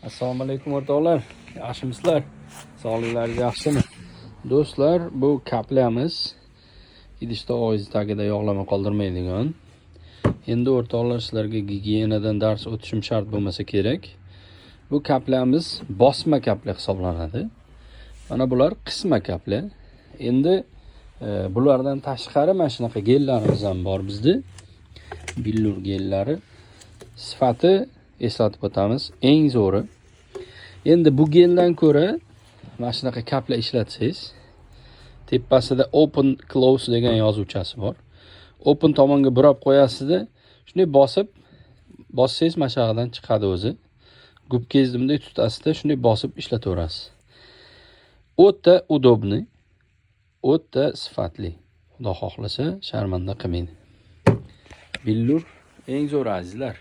Assalomu alaykum o'rtoqlar. Yaxshimisizlar? Sog'liklaringiz yaxshimi? Do'stlar, bu kaplamiz idishda og'iz tagida yog'lama qoldirmaydigan. Endi o'rtoqlar, sizlarga gigiyenadan dars o'tishim shart bo'lmasa kerak. Bu kaplamiz bosma kapla hisoblanadi. Mana bular qisma kapla. Endi bulardan tashqari mana shunaqa gellarimiz ham bor bizda. Billur gellari. Sifati eslatib o'tamiz, eng zo'ri. Endi bu geldan ko'ra mana shunaqa kapla ishlatsangiz, tepasida open close degan yozuvchasi bor. Open tomonga burab qo'yasizda, shunday bossangiz mashag'idan chiqadi o'zi. Gubkangizni bunday tutasizda, shunday bosib ishlataverasiz. O'ta udobniy, o'ta sifatli. Xudo xohlasa, sharmanda qilmaydi. Billur eng zo'ri azizlar.